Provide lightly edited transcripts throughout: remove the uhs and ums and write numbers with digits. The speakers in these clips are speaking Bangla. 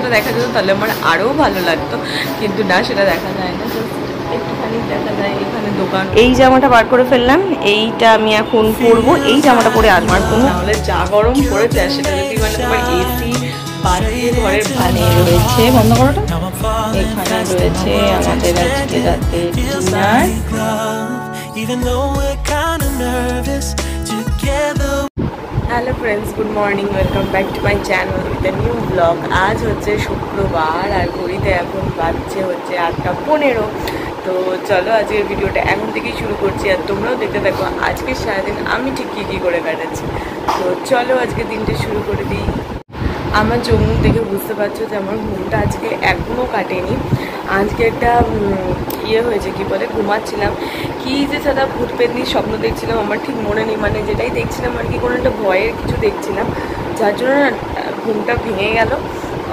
রাস্তাটা দেখা যেত তাহলে আমার আরও ভালো লাগতো, কিন্তু না, সেটা দেখা যায় না। একটুখানি দেখা যায় এখানে দোকান। এই জামাটা বার করে ফেললাম, এইটা আমি এখন পরবো, এই জামাটা পরে আসবার কোনো, তাহলে যা গরম পড়েছে সেটা যদি মানে তোমার এসি বাজিয়ে ঘরের ভানে রয়েছে। বন্ধ করাটা এখানে রয়েছে আমাদের আজকে রাতে dinner. Hello friends, good morning, welcome back to my channel with a new blog. আজ হচ্ছে শুক্রবার আর ঘড়িতে এখন বাজছে হচ্ছে 8:15। তো চলো আজকের ভিডিওটা এখন থেকেই শুরু করছি, আর তোমরাও দেখতে থাকো আজকে সারাদিন আমি ঠিক কী করে কাটাচ্ছি। তো চলো আজকে দিনটা শুরু করে দিই। আমার চোখ মুখ দেখে বুঝতে পারছো যে আমার ঘুমটা আজকে এখনও কাটেনি। আজকে একটা হয়েছে, কি বলে, ঘুমাচ্ছিলাম, কি যে সাদা ভূত পেতনির স্বপ্ন দেখছিলাম, আমার ঠিক মনে নেই, মানে যেটাই দেখছিলাম আর কি কোনো একটা ভয়ের কিছু দেখছিলাম, যার জন্য না ঘুমটা ভেঙে গেল।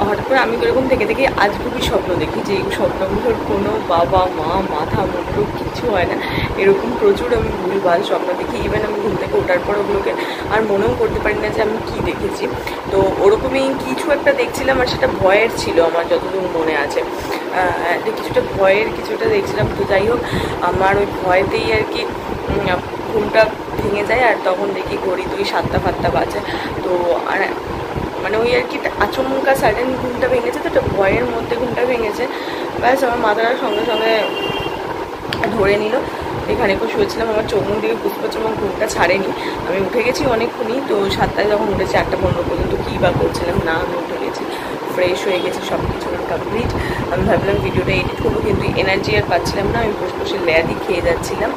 হঠাৎ করে আমি এরকম থেকে থেকে আজ খুবই স্বপ্ন দেখি, যে এই স্বপ্নগুলোর কোনো বাবা মা মাথা মুন্ডু কিছু হয় না, এরকম প্রচুর আমি ভুলভাল স্বপ্ন দেখি। ইভেন আমি ঘুম থেকে ওঠার পর ওগুলোকে আর মনেও করতে পারি না যে আমি কী দেখেছি। তো ওরকমই কিছু একটা দেখছিলাম, আর সেটা ভয়ের ছিল আমার যতদূর মনে আছে, কিছুটা ভয়ের কিছুটা দেখছিলাম। তো যাই হোক, আমার ওই ভয়তেই আর কি ঘুমটা ভেঙে যায়, আর তখন দেখি ঘড়ি তুই 7:00-8:00 বাজে। তো আর মানে ওই আর কি আচমকা সাডেন ঘুমটা ভেঙেছে, তো একটা ভয়ের মধ্যে ঘুমটা ভেঙেছে। ব্যাস আমার মাথাটা সঙ্গে সঙ্গে ধরে নিল। এখানে শুয়েছিলাম, আমার চোখ মুখ দিকে বুঝতে পারছি আমার ঘুমটা ছাড়েনি। আমি উঠে গেছি অনেকক্ষণই, তো 7টায় যখন উঠেছি 8:15 পর্যন্ত কী বা করছিলাম না, আমি উঠে গেছি, ফ্রেশ হয়ে গেছি, সব কিছু কমপ্লিট। আমি ভাবলাম ভিডিওটা এডিট করবো, কিন্তু এনার্জি আর পাচ্ছিলাম না, আমি বসে বসে ল্যাদি খেয়ে যাচ্ছিলাম।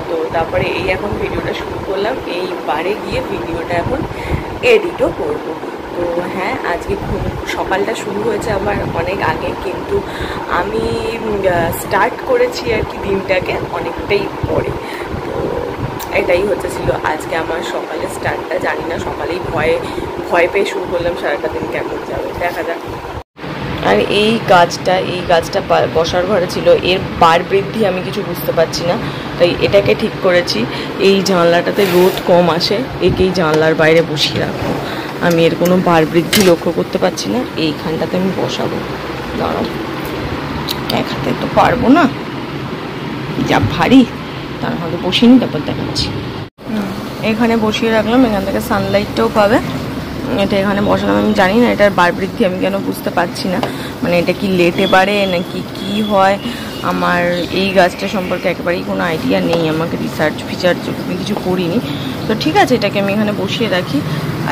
তো তারপরে এই এখন ভিডিওটা শুরু করলাম, এই বারে গিয়ে ভিডিওটা এখন এডিটও করবো। তো হ্যাঁ, আজকে সকালটা শুরু হয়েছে আমার অনেক আগে, কিন্তু আমি স্টার্ট করেছি আর কি দিনটাকে অনেকটাই পরে। তো এটাই ছিল আজকে আমার সকালের স্টার্টটা। জানি না, সকালেই ভয় পেয়ে শুরু করলাম, সারাটা দিন কেমন যাবে দেখা যাক। আর এই গাছটা বসার ঘরে ছিল, এর বার বৃদ্ধি আমি কিছু বুঝতে পারছি না, তাই এটাকে ঠিক করেছি। এই জানলাটাতে রোদ কম আসে, একেই জানলার বাইরে বসিয়ে রাখবো। আমি এর কোনো বার বৃদ্ধি লক্ষ্য করতে পারছি না, এইখানটাতে আমি বসাবো। দাঁড়াও, এক হাতে তো পারবো না, যা ভারী, তার হয়তো বসিয়ে নিই, তারপর দেখাচ্ছি। এখানে বসিয়ে রাখলাম, এখান থেকে সানলাইটটাও পাবে। এটা এখানে বসালাম, আমি জানি না এটার বার বৃদ্ধি আমি কেন বুঝতে পারছি না, মানে এটা কি লেটে বাড়ে নাকি কি হয়। আমার এই গাছটা সম্পর্কে একেবারেই কোনো আইডিয়া নেই, আমাকে রিসার্চ আমি কিছু করিনি। তো ঠিক আছে, এটাকে আমি এখানে বসিয়ে রাখি।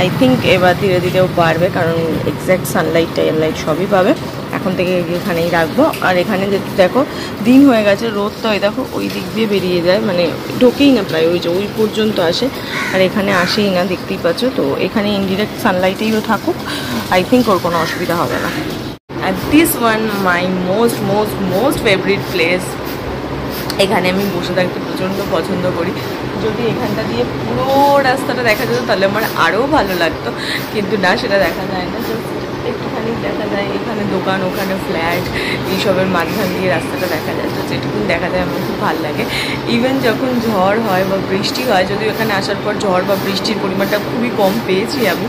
আই থিঙ্ক এবার ধীরে ধীরেও বাড়বে, কারণ এক্স্যাক্ট সানলাইটটা এয়ারলাইট সবই পাবে। এখন থেকে এখানেই রাখবো। আর এখানে যেহেতু দেখো দিন হয়ে গেছে, রোদ তো এই দেখো ওই দিক দিয়ে বেরিয়ে যায়, মানে ঢোকেই না প্রায়, ওই পর্যন্ত আসে, আর এখানে আসেই না, দেখতেই পাচ্ছ। তো এখানে ইনডিরেক্ট সানলাইটেইও থাকুক, আই থিঙ্ক ওর কোনো অসুবিধা হবে না। আর this one my most favourite place. এখানে আমি বসে থাকতে প্রচণ্ড পছন্দ করি। যদি এখানটা দিয়ে পুরো রাস্তাটা দেখা যেত তাহলে আমার আরও ভালো লাগতো, কিন্তু না, সেটা দেখা যায় না। একটুখানি দেখা যায় এখানে দোকান, ওখানে ফ্ল্যাট, এইসবের মাঝখান দিয়ে রাস্তাটা দেখা যায়। তো যেটুকুন দেখা যায় আমার খুব ভালো লাগে। ইভেন যখন ঝড় হয় বা বৃষ্টি হয়, যদিও এখানে আসার পর ঝড় বা বৃষ্টির পরিমাণটা খুবই কম পেয়েছি আমি,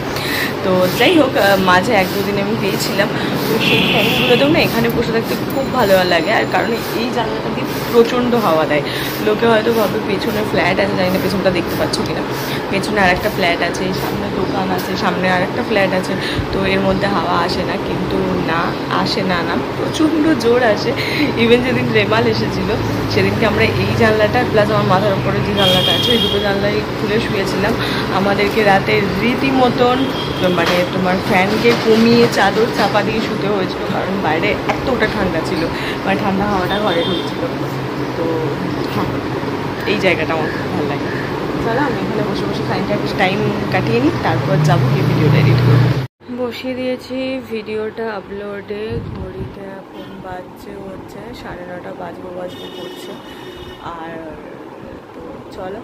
তো যাই হোক মাঝে 1-2 দিন আমি পেয়েছিলাম। তো সেই টাইমগুলোতেও না এখানে বসে থাকতে খুব ভালো লাগে। আর কারণ এই জানলাটা দিয়ে প্রচণ্ড হাওয়া দেয়। লোকে হয়তো ভাবে পেছনে ফ্ল্যাট আছে, জানি না পেছনটা দেখতে পাচ্ছ কিনা, পেছনে আর একটা ফ্ল্যাট আছে, সামনে দোকান আছে, সামনে আর একটা ফ্ল্যাট আছে, তো এর মধ্যে হাওয়া আসে না। কিন্তু না, আসে না, প্রচণ্ড জোর আসে। ইভেন যেদিন রেমাল এসেছিলো সেদিনকে আমরা এই জানলাটা প্লাস আমার মাথার উপরে যে জানলাটা আছে, এই দুটো জানলাই খুলে শুয়েছিলাম। আমাদেরকে রাতে রীতিমতন মানে তোমার ফ্যানকে কমিয়ে চাদর চাপা দিয়ে শুতে হয়েছিল, কারণ বাইরে এতটা ঠান্ডা ছিল, মানে ঠান্ডা হাওয়াটা ঘরে ঢুকছিল। তো হ্যাঁ, এই জায়গাটা আমার খুব ভালো লাগে। চলো আমি এখানে বসে বসে টাইম কাটিয়ে নিই, তারপর যাবো গিয়ে ভিডিওটা এডিট করবো। বসিয়ে দিয়েছি ভিডিওটা আপলোডে। ঘড়িতে এখন বাজছে হচ্ছে 9:30 বাজবো করছে। আর তো চলো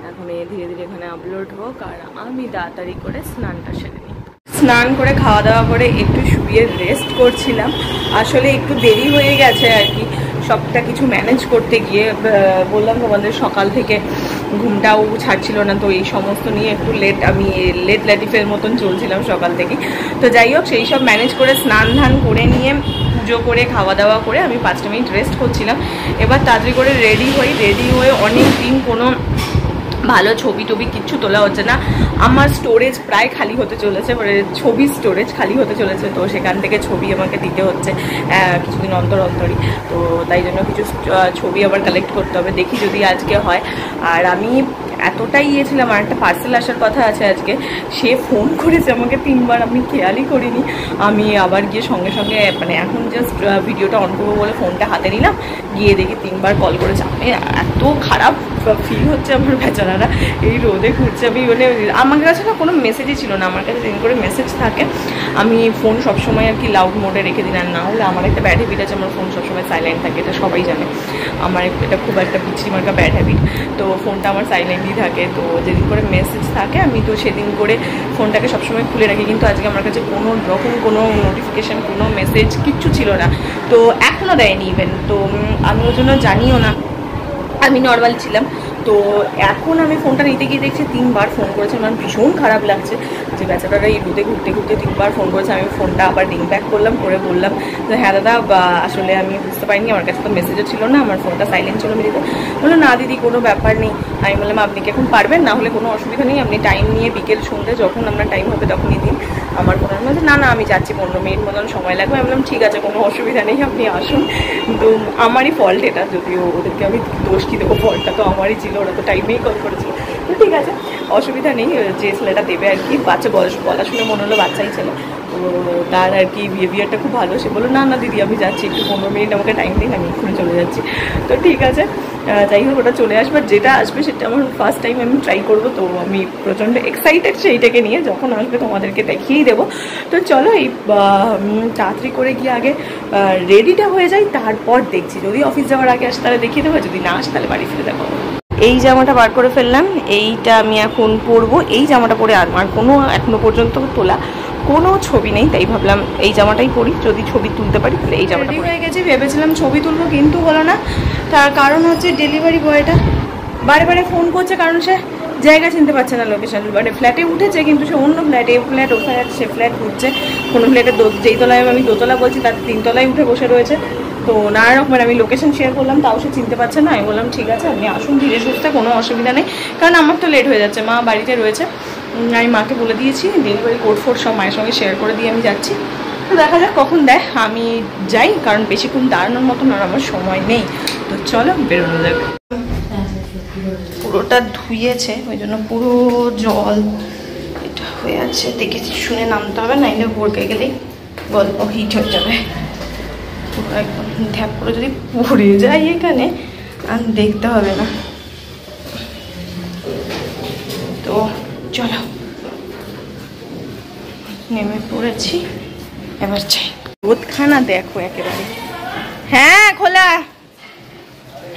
এখন ধীরে ধীরে এখানে আপলোড হোক, আর আমি তাড়াতাড়ি করে স্নানটা সেরে নিই। স্নান করে খাওয়া দাওয়া করে একটু শুয়ে রেস্ট করছিলাম। আসলে একটু দেরি হয়ে গেছে আর কি, সবটা কিছু ম্যানেজ করতে গিয়ে বললাম তোমাদের সকাল থেকে ঘুমটাও ছাড়ছিল না, তো এই সমস্ত নিয়ে একটু আমি লেট ল্যাটিফের মতন চলছিলাম সকাল থেকে। তো যাই হোক, সেই সব ম্যানেজ করে স্নান ধান করে নিয়ে পুজো করে খাওয়া দাওয়া করে আমি 5 মিনিট রেস্ট করছিলাম। এবার তাড়াতাড়ি করে রেডি হয়ে অনেক দিন কোনো ভালো ছবি টবি কিচ্ছু তোলা হচ্ছে না। আমার স্টোরেজ প্রায় খালি হতে চলেছে, মানে ছবি স্টোরেজ খালি হতে চলেছে, তো সেখান থেকে ছবি আমাকে দিতে হচ্ছে কিছুদিন অন্তরই। তো তাই জন্য কিছু ছবি আবার কালেক্ট করতে হবে, দেখি যদি আজকে হয়। আর আমি এতটাই ছিলাম, আর একটা পার্সেল আসার কথা আছে আজকে, সে ফোন করেছে আমাকে 3 বার, আমি খেয়ালই করিনি। আমি আবার গিয়ে সঙ্গে সঙ্গে মানে এখন জাস্ট ভিডিওটা অন করবো বলে ফোনটা হাতে নিলাম, গিয়ে দেখি 3 বার কল করেছে। আমি এত খারাপ ফিল হচ্ছে আমার, বেচারারা এই রোদে ঘুরছে। আমি মানে আমার কাছে না কোনো মেসেজই ছিল না, আমার কাছে দিন করে মেসেজ থাকে। আমি ফোন সবসময় আর কি লাউড মোডে রেখে দিই, না হলে আমার একটা ব্যাড হ্যাবিট আছে, আমার ফোন সবসময় সাইলেন্ট থাকে, এটা সবাই জানে। আমার এটা খুব একটা বিচ্ছিরি মার্কা ব্যাড হ্যাবিট, তো ফোনটা আমার সাইলেন্টই থাকে। তো যেদিন করে মেসেজ থাকে আমি তো সেদিন করে ফোনটাকে সবসময় খুলে রাখি, কিন্তু আজকে আমার কাছে কোনো রকম কোনো নোটিফিকেশান, কোনো মেসেজ কিচ্ছু ছিল না, তো এখনও দেয়নি ইভেন। তো আমি ওই জন্য জানিও না, আমি নর্মাল ছিলাম। তো এখন আমি ফোনটা নিতে গিয়ে দেখছি 3 বার ফোন করেছে। আমার ভীষণ খারাপ লাগছে যে বেচারারা এই রোদে ঘুরতে 3 বার ফোন করেছে। আমি ফোনটা আবার রিং ব্যাক করলাম, করে বললাম যে হ্যাঁ দাদা, আসলে আমি বুঝতে পারিনি, আমার কাছে তো মেসেজও ছিল না, আমার ফোনটা সাইলেন্ট ছিল। আমি দিদি বললো না দিদি কোনো ব্যাপার নেই। আমি বললাম আপনি কি এখন পারবেন, না হলে কোনো অসুবিধা নেই, আপনি টাইম নিয়ে বিকেল সন্ধ্যে যখন আপনার টাইম হবে তখনই দিন। আমার ফোনের মধ্যে না আমি যাচ্ছি, 15 মিনিট মতন সময় লাগবে। আমি বললাম ঠিক আছে, কোনো অসুবিধা নেই, আপনি আসুন। কিন্তু আমারই ফল্ট এটা, যদিও ওদেরকে আমি দোষ কি দেবো, ফল্টটা তো আমারই ছিল, ওরা তো টাইমেই কল করেছিল। তো ঠিক আছে, অসুবিধা নেই, যে ছেলেটা দেবে আর কি, বাচ্চা গলা শুনে মনে হলো বাচ্চাই ছেলে, তো তার আর কি বিহেভিয়ারটা খুব ভালো। সে বললো না দিদি আমি যাচ্ছি, একটু 15 মিনিট আমাকে টাইম দিন, আমি এক্ষুনি চলে যাচ্ছি। তো ঠিক আছে, যাই হোক ওটা চলে আসবে, যেটা আসবে সেটা আমার ফার্স্ট টাইম আমি ট্রাই করবো। তো আমি প্রচণ্ড এক্সাইটেড সেইটাকে নিয়ে, যখন আসবে তোমাদেরকে দেখিয়েই দেবো। তো চলো এই তাড়াতাড়ি করে গিয়ে আগে রেডিটা হয়ে যায়, তারপর দেখছি। যদি অফিস যাওয়ার আগে আসে তাহলে দেখিয়ে দেবো, যদি না আসে তাহলে বাড়ি ফিরে দেখো। এই জামাটা বার করে ফেললাম, এইটা আমি এখন পরবো। এই জামাটা পরে আমার কোনো এখনো পর্যন্ত তোলা কোনো ছবি নেই, তাই ভাবলাম এই জামাটাই পরি, যদি ছবি তুলতে পারি তাহলে এই জামাটা হয়ে গেছে। ভেবেছিলাম ছবি তুলবো, কিন্তু হলো না। তার কারণ হচ্ছে ডেলিভারি বয়টা বারে ফোন করছে, কারণ সে জায়গা চিনতে পারছে না, লোকেশন। মানে ফ্ল্যাটে উঠেছে, কিন্তু সে অন্য ফ্ল্যাট, এই ফ্ল্যাট ও ফ্ল্যাট, সে ফ্ল্যাট ঘুরছে। কোনো ফ্ল্যাটে যেই তলায় আমি দোতলা বলছি তার 3 তলায় উঠে বসে রয়েছে। তো নানা রকমের আমি লোকেশন শেয়ার করলাম, তাও সে চিনতে পারছে না। আমি বললাম ঠিক আছে আপনি আসুন ধীরে সুস্থে, কোনো অসুবিধা নেই, কারণ আমার তো লেট হয়ে যাচ্ছে, মা বাড়িতে রয়েছে। আমি মাকে বলে দিয়েছি, ডেলিভারি কোড ফোড সব মায়ের সঙ্গে শেয়ার করে দিয়ে আমি যাচ্ছি। তো দেখা যাক কখন দেয়, আমি যাই, কারণ বেশিক্ষণ দাঁড়ানোর মতন আর আমার সময় নেই। তো চলো বেরোনো যাবে। পুরোটা ধুয়েছে, ওই জন্য পুরো জল এটা হয়ে আছে, দেখে শুনে নামতে হবে, নাইলে ভরকে গেলেই গল্প হিট হয়ে যাবে। একদম ঢ্যাপ করে যদি পড়ে যায় এখানে আর দেখতে হবে না। তো চলো নেমে পড়েছি, এবার চাই রোদখানা দেখো একেবারে। হ্যাঁ খোলা,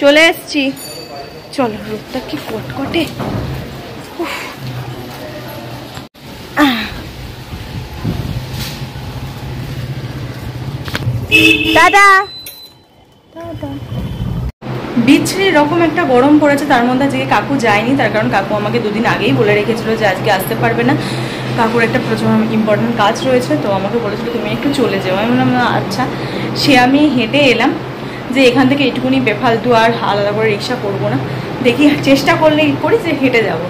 চলে এসছি। চলো, রোদটা কি কটকটে। দাদা বিচ্ছিরি রকম একটা গরম পড়েছে, তার মধ্যে আজকে কাকু যায়নি, তার কারণ কাকু আমাকে 2 দিন আগেই বলে রেখেছিল যে আজকে আসতে পারবে না, কাকুর একটা প্রচুর ইম্পর্টেন্ট কাজ রয়েছে। তো আমাকে বলেছিল তুমি একটু চলে যাও। আমি বললাম আচ্ছা। সে আমি হেঁটে এলাম, যে এখান থেকে এইটুকুনি বেফালতু আর আলাদা করে রিক্সা করবো না, দেখি চেষ্টা করলে করি যে হেঁটে যাবো।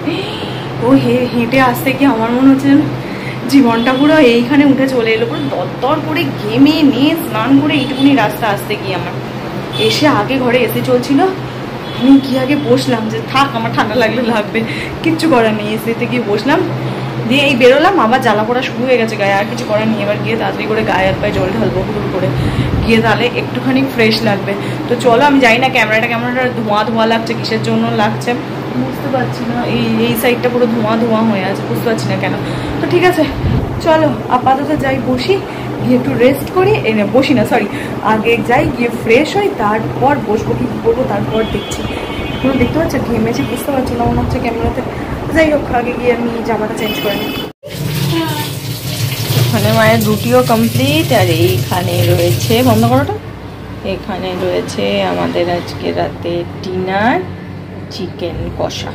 ও হেঁটে আসতে গিয়ে আমার মনে হচ্ছে যেন জীবনটা পুরো এইখানে উঠে চলে এলো, পুরো দরদর করে ঘেমে নিয়ে স্নান করে এইটুকুনি রাস্তা আসতে গিয়ে আমার এসে আগে ঘরে এসে চলছিল। আমি গিয়ে আগে বসলাম যে থাক আমার ঠান্ডা লাগলে লাগবে, কিচ্ছু করার নেই। এসিতে গিয়ে বসলাম, দিয়ে এই বেরোলাম, আবার জ্বালা পোড়া শুরু হয়ে গেছে গায়ে, আর কিছু করার নেই। এবার গিয়ে তাড়াতাড়ি করে গায়ে হাত পায়ে জল ঢালবো হুড় করে, গিয়ে তাহলে একটুখানি ফ্রেশ লাগবে। তো চলো, আমি জানি না ক্যামেরাটা কেমন ধোঁয়া লাগছে, কিসের জন্য লাগছে বুঝতে পারছি না। এই সাইডটা পুরো ধোঁয়া হয়ে আছে, বুঝতে পারছি না কেন। তো ঠিক আছে চলো আপাতত যাই, বসি, গিয়ে একটু রেস্ট করি। বসি না সরি, আগে যাই, গিয়ে ফ্রেশ হই, তারপর বসবো, কি করবো তারপর দেখছি। পুরো দেখতে পাচ্ছি ঘেমেছি, বুঝতে পারছি না মনে হচ্ছে ক্যামেরাতে। যাই হোক, আগে গিয়ে আমি জামাটা চেঞ্জ করে নিই। ওখানে মায়ের রুটিও কমপ্লিট, আর এইখানে রয়েছে, বন্ধ করাটা, এখানে রয়েছে আমাদের আজকে রাতে ডিনার, চিকেন কষা।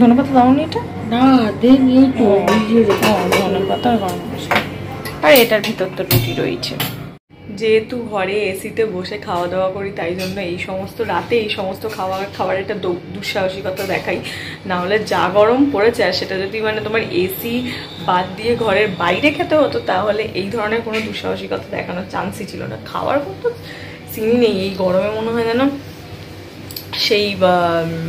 ধনে পাতা দাওনি? এটা না দেনি, ধনে পাতা আর গরম মশলা, আর এটার ভিতর তো রুটি রয়েছে। যেহেতু ঘরে এসিতে বসে খাওয়া দাওয়া করি, তাই জন্য এই সমস্ত রাতে এই সমস্ত খাবারের একটা দুঃসাহসিকতা দেখাই। না হলে যা গরম পড়েছে, আর সেটা যদি মানে তোমার এসি বাদ দিয়ে ঘরের বাইরে খেতে হতো, তাহলে এই ধরনের কোনো দুঃসাহসিকতা দেখানোর চান্সই ছিল না। খাওয়ার কোনো সিনই নেই এই গরমে। মনে হয় যেন সেই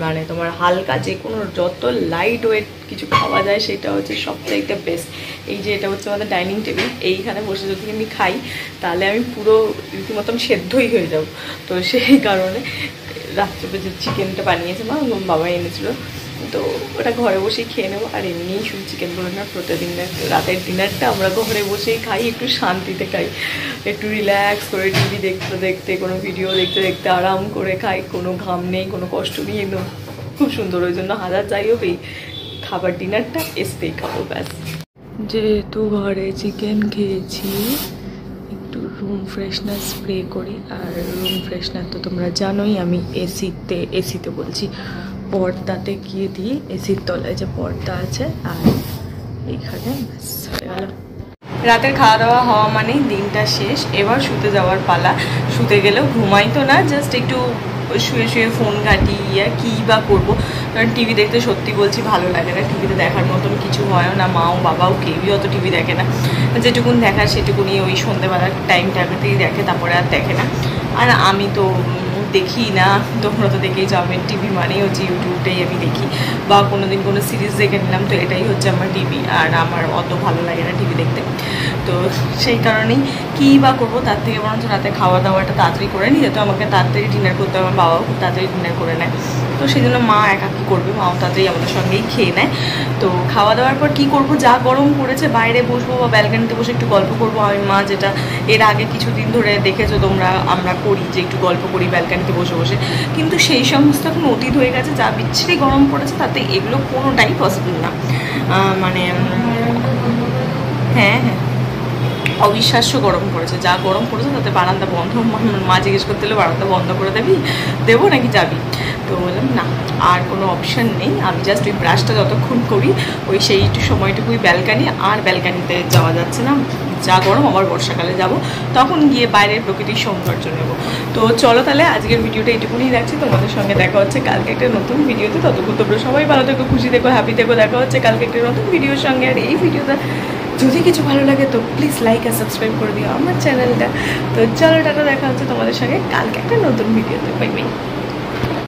মানে তোমার হালকা যে কোনো যত লাইট ওয়েট কিছু খাওয়া যায় সেটা হচ্ছে সবচাইতে বেস্ট। এই যে এটা হচ্ছে আমাদের ডাইনিং টেবিল, এইখানে বসে যদি আমি খাই তাহলে আমি পুরো রীতিমতন সেদ্ধই হয়ে যাব। তো সেই কারণে রাত্রে যে চিকেনটা বানিয়েছে বাবা এনেছিল, তো ওটা ঘরে বসেই খেয়ে নেবো। আর এমনিই শুধু চিকেন বলে না, প্রতিদিন রাতের ডিনারটা আমরা ঘরে বসেই খাই, একটু শান্তিতে খাই, একটু রিল্যাক্স করে টিভি দেখতে দেখতে, কোনো ভিডিও দেখতে দেখতে আরাম করে খাই। কোনো ঘাম নেই, কোনো কষ্ট নেই, একদম খুব সুন্দর। ওই জন্য হাজার যাই হোক এই খাবার ডিনারটা এসতেই খাবো ব্যাস। যেহেতু ঘরে চিকেন খেয়েছি, একটু রুম ফ্রেশনার স্প্রে করি। আর রুম ফ্রেশনার তো তোমরা জানোই আমি এসিতে বলছি, পর্দাতে গিয়ে দিই। এসির তলায় যে পর্দা আছে, আর এইখানে হয়ে গেল। রাতের খাওয়া দাওয়া হওয়া মানেই দিনটা শেষ। এবার শুতে যাওয়ার পালা। শুতে গেলেও ঘুমাই তো না, জাস্ট একটু শুয়ে শুয়ে ফোন ঘাঁটি, কী বা করবো। কারণ টিভি দেখতে সত্যি বলছি ভালো লাগে না। টিভিতে দেখার মতন কিছু হয় না। মাও বাবাও কেউই অত টিভি দেখে না। যেটুকুন দেখার সেটুকুনি ওই সন্ধ্যেবেলার টাইমটাতেই দেখে, তারপরে আর দেখে না। আর আমি তো দেখি না, তোমরা তো দেখেই যাও, আমি টিভি মানেই হচ্ছে ইউটিউবটাই আমি দেখি, বা কোনো দিন কোনো সিরিজ দেখে নিলাম, তো এটাই হচ্ছে আমার টিভি। আর আমার অত ভালো লাগে না টিভি দেখতে। তো সেই কারণেই কী বা করবো, তার থেকে বরঞ্চ রাতে খাওয়া দাওয়াটা তাড়াতাড়ি করে নিই, যেহেতু আমাকে তাড়াতাড়ি ডিনার করতে হবে। আমার বাবাও খুব তাড়াতাড়ি ডিনার করে নেয়, তো সেই জন্য মা একা কী করবে, মাও তাড়াতাড়ি আমাদের সঙ্গেই খেয়ে নেয়। তো খাওয়া দাওয়ার পর কী করবো, যা গরম পড়েছে বাইরে বসবো বা ব্যালকানিতে বসে একটু গল্প করবো। আমি মা যেটা এর আগে কিছুদিন ধরে দেখেছো তোমরা, আমরা করি যে একটু গল্প করি ব্যালকানিতে বসে বসে, কিন্তু সেই সমস্ত এখন অতীত হয়ে গেছে। যা বিচ্ছিরি গরম পড়েছে তাতে এগুলো কোনোটাই পসিবল না। মানে হ্যাঁ হ্যাঁ, অবিশ্বাস্য গরম পড়েছে। যা গরম পড়েছে তাতে বারান্দা বন্ধ। মা জিজ্ঞেস করতে হলে বারান্দা বন্ধ করে দেবো নাকি যাবি? তো বললাম না, আর কোনো অপশান নেই। আমি জাস্ট ওই ব্রাশটা যতক্ষণ করি ওই সেই সময়টুকুই ব্যালকানি, আর ব্যালকানিতে যাওয়া যাচ্ছে না। যা গরম, আবার বর্ষাকালে যাব, তখন গিয়ে বাইরের প্রকৃতির সৌন্দর্য নেব। তো চলো তাহলে আজকের ভিডিওটা এইটুকুনি রাখছি। তোমাদের সঙ্গে দেখা হচ্ছে কালকে একটা নতুন ভিডিওতে। ততক্ষণ তোমরা সবাই ভালো থেকো, খুশি থেকো, হ্যাপি থেকো। দেখা হচ্ছে কালকে একটা নতুন ভিডিওর সঙ্গে। আর এই ভিডিওটা যদি কিছু ভালো লাগে তো প্লিজ লাইক আর সাবস্ক্রাইব করে দিও আমার চ্যানেলটা। তো চলো টাটা, দেখা হচ্ছে তোমাদের সঙ্গে কালকে একটা নতুন ভিডিওতে। Bye bye.